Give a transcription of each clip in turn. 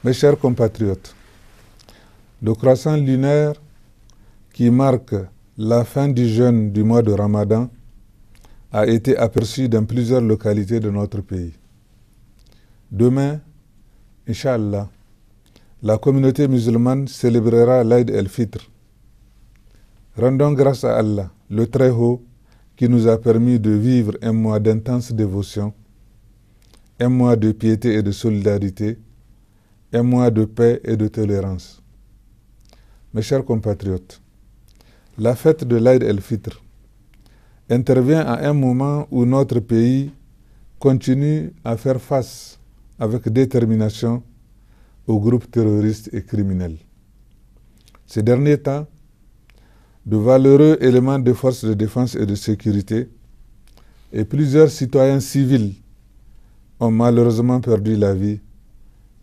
Mes chers compatriotes, le croissant lunaire qui marque la fin du jeûne du mois de Ramadan a été aperçu dans plusieurs localités de notre pays. Demain, Inch'Allah, la communauté musulmane célébrera l'Aïd el-Fitr. Rendons grâce à Allah, le Très-Haut, qui nous a permis de vivre un mois d'intense dévotion, un mois de piété et de solidarité, un mois de paix et de tolérance. Mes chers compatriotes, la fête de l'Aïd el-Fitr intervient à un moment où notre pays continue à faire face avec détermination aux groupes terroristes et criminels. Ces derniers temps, de valeureux éléments de forces de défense et de sécurité et plusieurs citoyens civils ont malheureusement perdu la vie,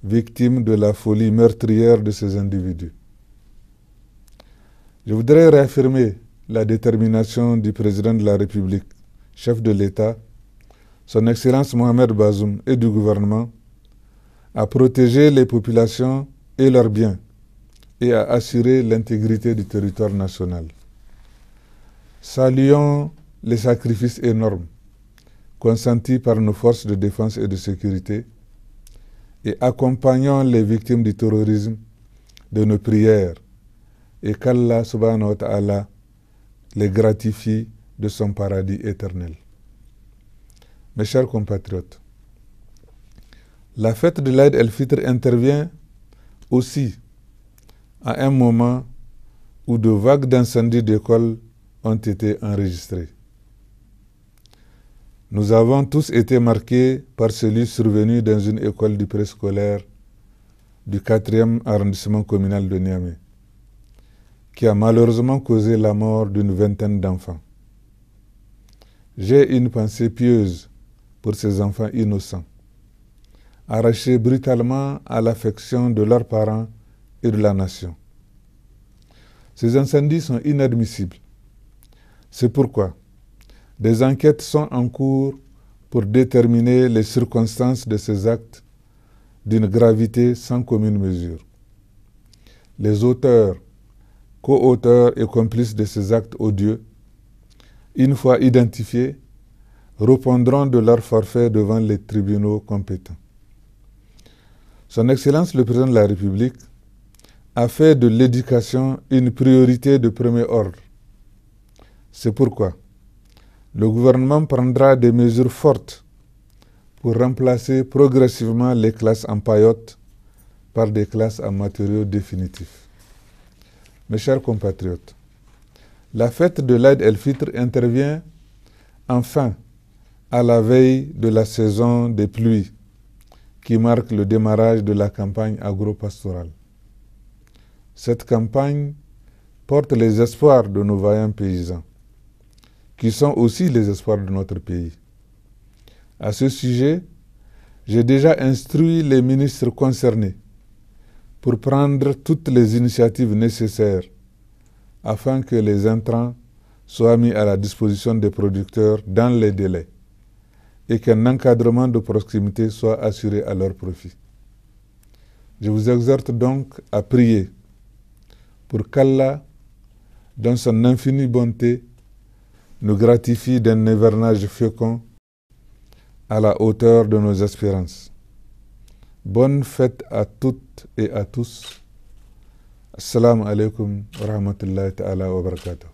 victimes de la folie meurtrière de ces individus. Je voudrais réaffirmer la détermination du président de la République, chef de l'État, son Excellence Mohamed Bazoum et du gouvernement, à protéger les populations et leurs biens et à assurer l'intégrité du territoire national. Saluons les sacrifices énormes consentis par nos forces de défense et de sécurité et accompagnons les victimes du terrorisme de nos prières et qu'Allah subhanahu wa ta'ala les gratifie de son paradis éternel. Mes chers compatriotes, la fête de l'Aïd el-Fitr intervient aussi à un moment où de vagues d'incendies d'écoles ont été enregistrées. Nous avons tous été marqués par celui survenu dans une école du préscolaire du 4e arrondissement communal de Niamey, qui a malheureusement causé la mort d'une vingtaine d'enfants. J'ai une pensée pieuse pour ces enfants innocents, arrachés brutalement à l'affection de leurs parents et de la nation. Ces incendies sont inadmissibles. C'est pourquoi des enquêtes sont en cours pour déterminer les circonstances de ces actes d'une gravité sans commune mesure. Les auteurs, co-auteurs et complices de ces actes odieux, une fois identifiés, répondront de leur forfait devant les tribunaux compétents. Son Excellence le Président de la République a fait de l'éducation une priorité de premier ordre. C'est pourquoi le gouvernement prendra des mesures fortes pour remplacer progressivement les classes en paillotes par des classes en matériaux définitifs. Mes chers compatriotes, la fête de l'Aïd el-Fitr intervient enfin à la veille de la saison des pluies qui marque le démarrage de la campagne agro-pastorale. Cette campagne porte les espoirs de nos vaillants paysans, qui sont aussi les espoirs de notre pays. À ce sujet, j'ai déjà instruit les ministres concernés pour prendre toutes les initiatives nécessaires afin que les intrants soient mis à la disposition des producteurs dans les délais et qu'un encadrement de proximité soit assuré à leur profit. Je vous exhorte donc à prier pour qu'Allah, dans son infinie bonté, nous gratifie d'un hivernage fécond à la hauteur de nos espérances. Bonne fête à toutes et à tous. Assalamu alaikum wa rahmatullahi ta'ala wa barakatuh.